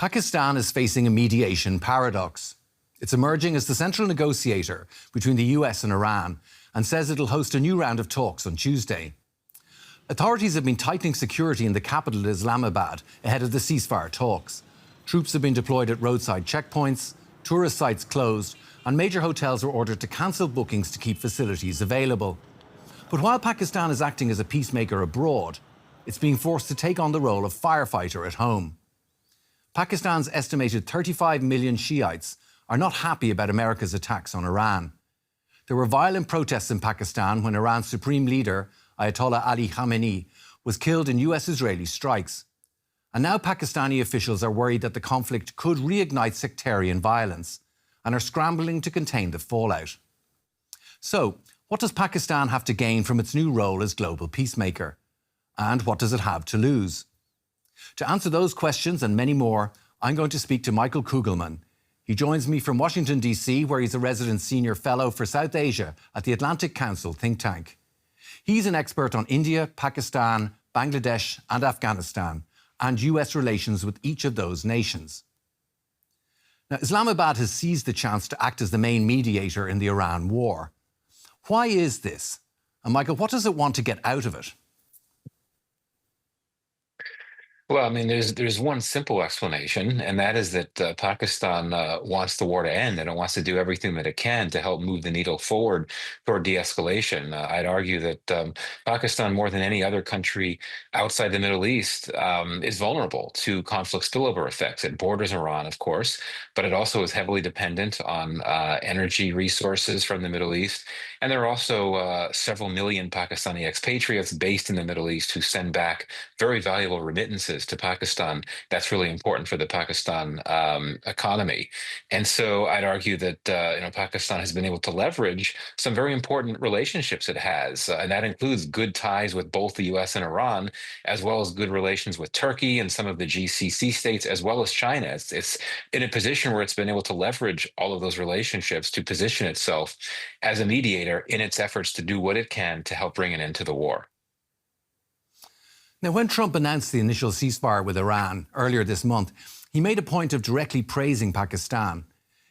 Pakistan is facing a mediation paradox. It's emerging as the central negotiator between the US and Iran and says it'll host a new round of talks on Tuesday. Authorities have been tightening security in the capital, Islamabad, ahead of the ceasefire talks. Troops have been deployed at roadside checkpoints, tourist sites closed, and major hotels were ordered to cancel bookings to keep facilities available. But while Pakistan is acting as a peacemaker abroad, it's being forced to take on the role of firefighter at home. Pakistan's estimated 35 million Shiites are not happy about America's attacks on Iran. There were violent protests in Pakistan when Iran's supreme leader, Ayatollah Ali Khamenei, was killed in US-Israeli strikes. And now Pakistani officials are worried that the conflict could reignite sectarian violence and are scrambling to contain the fallout. So, what does Pakistan have to gain from its new role as global peacemaker? And what does it have to lose? To answer those questions and many more, I'm going to speak to Michael Kugelman. He joins me from Washington, D.C., where he's a resident senior fellow for South Asia at the Atlantic Council think tank. He's an expert on India, Pakistan, Bangladesh and Afghanistan, and US relations with each of those nations. Now, Islamabad has seized the chance to act as the main mediator in the Iran war. Why is this? And Michael, what does it want to get out of it? Well, I mean, there's one simple explanation, and that is that Pakistan wants the war to end, and it wants to do everything that it can to help move the needle forward toward de-escalation. I'd argue that Pakistan, more than any other country outside the Middle East, is vulnerable to conflict spillover effects. It borders Iran, of course, but it also is heavily dependent on energy resources from the Middle East. And there are also several million Pakistani expatriates based in the Middle East who send back very valuable remittances to Pakistan. That's really important for the Pakistan economy. And so I'd argue that Pakistan has been able to leverage some very important relationships it has, and that includes good ties with both the US and Iran, as well as good relations with Turkey and some of the GCC states, as well as China. It's in a position where it's been able to leverage all of those relationships to position itself as a mediator in its efforts to do what it can to help bring an end to the war. Now, when Trump announced the initial ceasefire with Iran earlier this month, he made a point of directly praising Pakistan.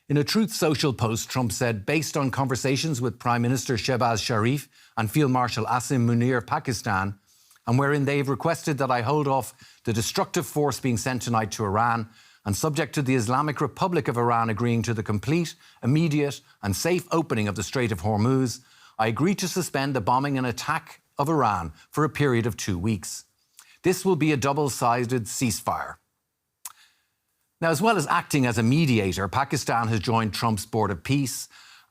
In a Truth Social post, Trump said, based on conversations with Prime Minister Shehbaz Sharif and Field Marshal Asim Munir of Pakistan, and wherein they've requested that I hold off the destructive force being sent tonight to Iran, and subject to the Islamic Republic of Iran agreeing to the complete, immediate and safe opening of the Strait of Hormuz, I agree to suspend the bombing and attack of Iran for a period of 2 weeks. This will be a double-sided ceasefire. Now, as well as acting as a mediator, Pakistan has joined Trump's Board of Peace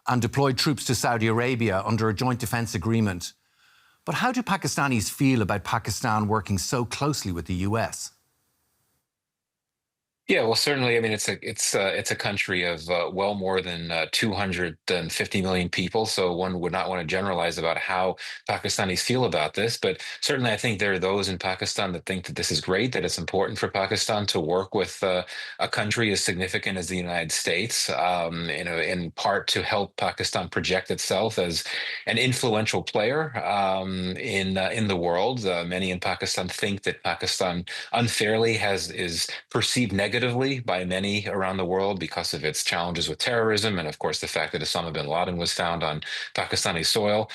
and deployed troops to Saudi Arabia under a joint defence agreement. But how do Pakistanis feel about Pakistan working so closely with the US? Yeah, well, certainly. I mean, it's a country of well more than 250 million people. So one would not want to generalize about how Pakistanis feel about this. But certainly, I think there are those in Pakistan that think that this is great, that it's important for Pakistan to work with a country as significant as the United States, in part to help Pakistan project itself as an influential player in the world. Many in Pakistan think that Pakistan unfairly is perceived negatively by many around the world because of its challenges with terrorism and, of course, the fact that Osama bin Laden was found on Pakistani soil.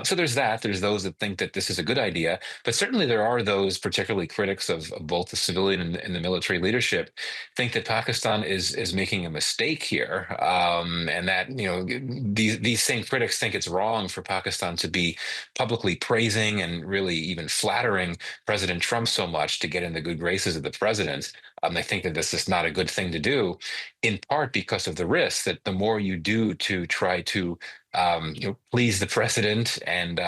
So there's that. There's those that think that this is a good idea. But certainly there are those, particularly critics of both the civilian and the military leadership, think that Pakistan is making a mistake here, and that these same critics think it's wrong for Pakistan to be publicly praising and really even flattering President Trump so much to get in the good graces of the president. I think that this is not a good thing to do, in part because of the risk that the more you do to try to please the president and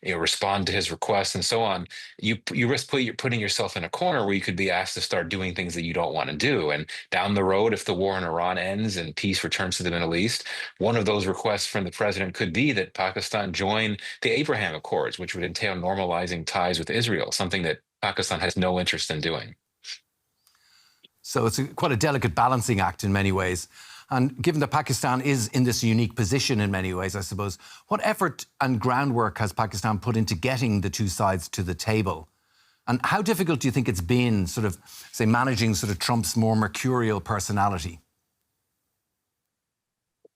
respond to his requests and so on, you risk putting yourself in a corner where you could be asked to start doing things that you don't want to do. And down the road, if the war in Iran ends and peace returns to the Middle East, one of those requests from the president could be that Pakistan join the Abraham Accords, which would entail normalizing ties with Israel, something that Pakistan has no interest in doing. So it's quite a delicate balancing act in many ways. And given that Pakistan is in this unique position in many ways, I suppose, what effort and groundwork has Pakistan put into getting the two sides to the table? And how difficult do you think it's been, sort of, say, managing sort of Trump's more mercurial personality?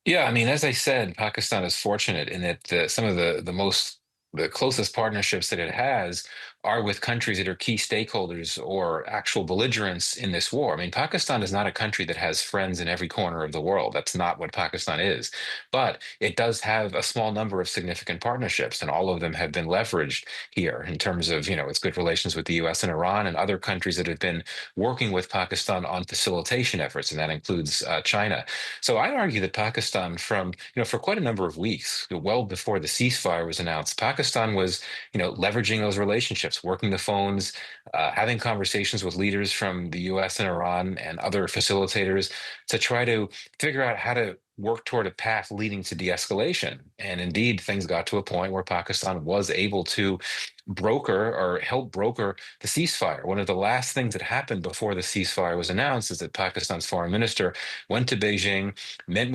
Yeah, I mean, as I said, Pakistan is fortunate in that some of the closest partnerships that it has are with countries that are key stakeholders or actual belligerents in this war. I mean, Pakistan is not a country that has friends in every corner of the world. That's not what Pakistan is. But it does have a small number of significant partnerships, and all of them have been leveraged here in terms of, its good relations with the US and Iran and other countries that have been working with Pakistan on facilitation efforts, and that includes China. So I'd argue that Pakistan, for quite a number of weeks, well before the ceasefire was announced, Pakistan was, leveraging those relationships, working the phones, having conversations with leaders from the U.S. and Iran and other facilitators to try to figure out how to work toward a path leading to de-escalation. And indeed, things got to a point where Pakistan was able to broker or help broker the ceasefire. One of the last things that happened before the ceasefire was announced is that Pakistan's foreign minister went to Beijing, met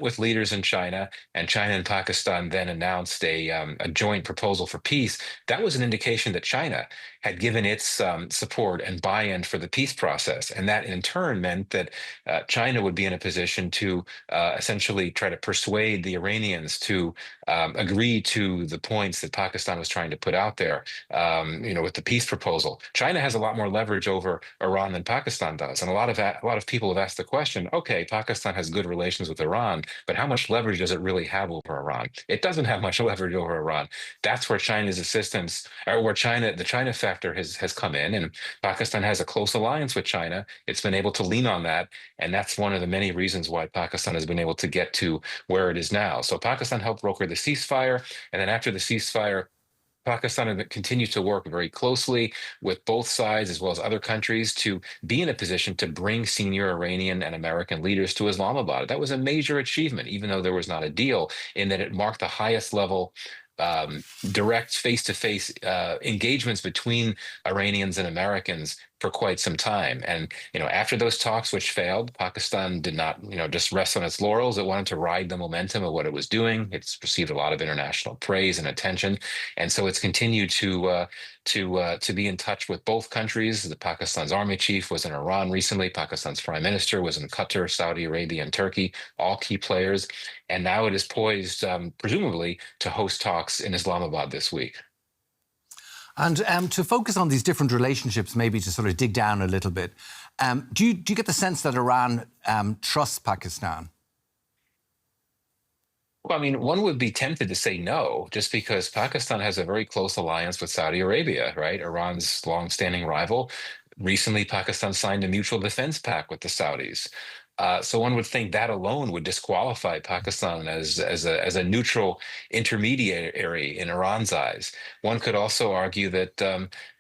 with leaders in China, and China and Pakistan then announced a joint proposal for peace. That was an indication that China had given its support and buy-in for the peace process, and that in turn meant that China would be in a position to essentially try to persuade the Iranians to agree to the points that Pakistan was trying to put out there, with the peace proposal. China has a lot more leverage over Iran than Pakistan does, and a lot of people have asked the question: okay, Pakistan has good relations with Iran, but how much leverage does it really have over Iran? It doesn't have much leverage over Iran. That's where China's assistance, or where the China factor has come in, and Pakistan has a close alliance with China. It's been able to lean on that, and that's one of the many reasons why Pakistan has been able to get to where it is now. So Pakistan helped broker the ceasefire, and then after the ceasefire, Pakistan continues to work very closely with both sides as well as other countries to be in a position to bring senior Iranian and American leaders to Islamabad. That was a major achievement, even though there was not a deal, in that it marked the highest level direct face-to-face engagements between Iranians and Americans for quite some time. And, after those talks, which failed, Pakistan did not, just rest on its laurels. It wanted to ride the momentum of what it was doing. It's received a lot of international praise and attention. And so it's continued to be in touch with both countries. The Pakistan's army chief was in Iran recently. Pakistan's prime minister was in Qatar, Saudi Arabia, and Turkey, all key players. And now it is poised, presumably, to host talks in Islamabad this week. And to focus on these different relationships, maybe to sort of dig down a little bit, do you get the sense that Iran trusts Pakistan? Well, I mean, one would be tempted to say no, just because Pakistan has a very close alliance with Saudi Arabia, right? Iran's longstanding rival. Recently, Pakistan signed a mutual defense pact with the Saudis. So one would think that alone would disqualify Pakistan as a neutral intermediary in Iran's eyes. One could also argue that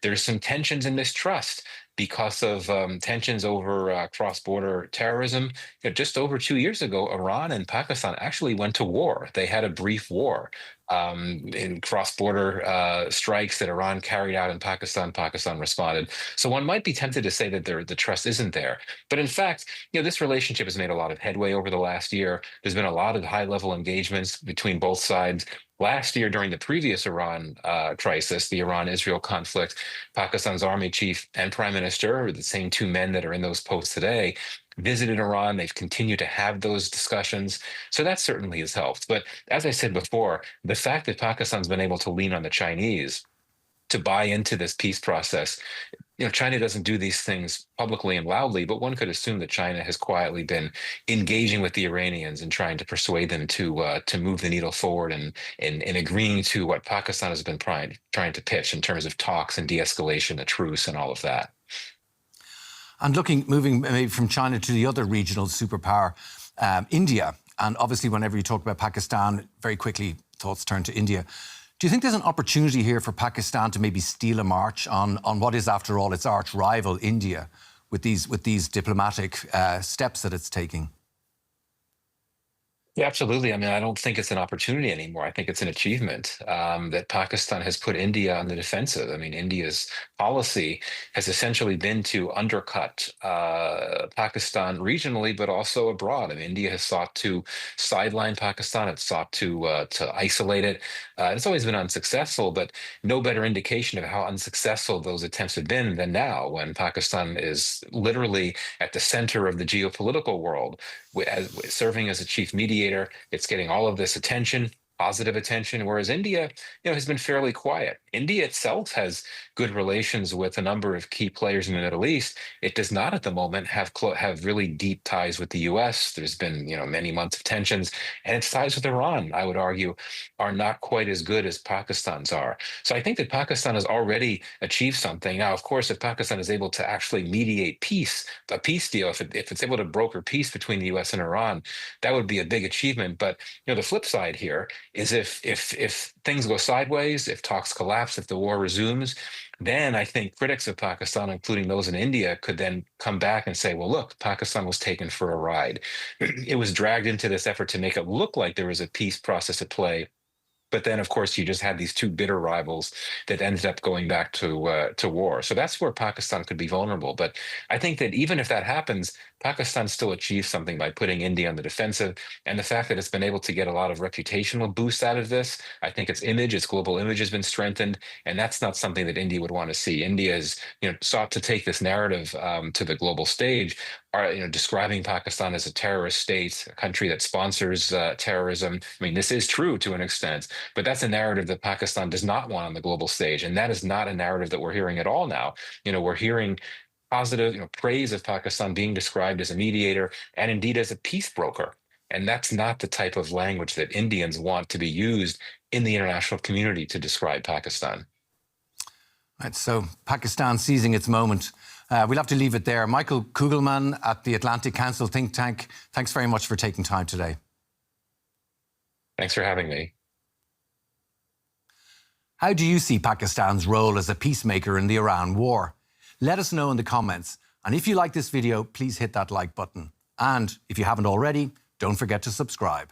there's some tensions and mistrust because of tensions over cross-border terrorism. Just over 2 years ago, Iran and Pakistan actually went to war. They had a brief war in cross-border strikes that Iran carried out in Pakistan. Pakistan responded. So one might be tempted to say that the trust isn't there. But in fact, this relationship has made a lot of headway over the last year. There's been a lot of high-level engagements between both sides. Last year, during the previous Iran crisis, the Iran-Israel conflict, Pakistan's army chief and prime minister, the same two men that are in those posts today, visited Iran. They've continued to have those discussions. So that certainly has helped. But as I said before, the fact that Pakistan's been able to lean on the Chinese to buy into this peace process, China doesn't do these things publicly and loudly, but one could assume that China has quietly been engaging with the Iranians and trying to persuade them to move the needle forward and agreeing to what Pakistan has been trying to pitch in terms of talks and de-escalation, a truce, and all of that. And moving maybe from China to the other regional superpower, India. And obviously, whenever you talk about Pakistan, very quickly thoughts turn to India. Do you think there's an opportunity here for Pakistan to maybe steal a march on what is, after all, its arch rival, India, with these diplomatic steps that it's taking? Yeah, absolutely. I mean, I don't think it's an opportunity anymore. I think it's an achievement that Pakistan has put India on the defensive. I mean, India's policy has essentially been to undercut Pakistan regionally, but also abroad. I mean, India has sought to sideline Pakistan. It's sought to isolate it. It's always been unsuccessful, but no better indication of how unsuccessful those attempts have been than now, when Pakistan is literally at the center of the geopolitical world serving as a chief mediator. It's getting all of this attention, positive attention, whereas India, has been fairly quiet. India itself has good relations with a number of key players in the Middle East. It does not at the moment have really deep ties with the U.S. There's been, many months of tensions, and its ties with Iran, I would argue, are not quite as good as Pakistan's are. So I think that Pakistan has already achieved something. Now, of course, if Pakistan is able to actually mediate a peace deal, if it's able to broker peace between the U.S. and Iran, that would be a big achievement. But the flip side here is if things go sideways, if talks collapse, if the war resumes, then I think critics of Pakistan, including those in India, could then come back and say, well, look, Pakistan was taken for a ride. It was dragged into this effort to make it look like there was a peace process at play. But then, of course, you just had these two bitter rivals that ended up going back to war. So that's where Pakistan could be vulnerable. But I think that even if that happens, Pakistan still achieves something by putting India on the defensive. And the fact that it's been able to get a lot of reputational boost out of this, I think its global image has been strengthened. And that's not something that India would want to see. India has, sought to take this narrative to the global stage, describing Pakistan as a terrorist state, a country that sponsors terrorism. I mean, this is true to an extent, but that's a narrative that Pakistan does not want on the global stage. And that is not a narrative that we're hearing at all now. We're hearing positive, praise of Pakistan being described as a mediator and indeed as a peace broker. And that's not the type of language that Indians want to be used in the international community to describe Pakistan. Right, so Pakistan seizing its moment. We'll have to leave it there. Michael Kugelman at the Atlantic Council think tank, thanks very much for taking time today. Thanks for having me. How do you see Pakistan's role as a peacemaker in the Iran war? Let us know in the comments. And if you like this video, please hit that like button. And if you haven't already, don't forget to subscribe.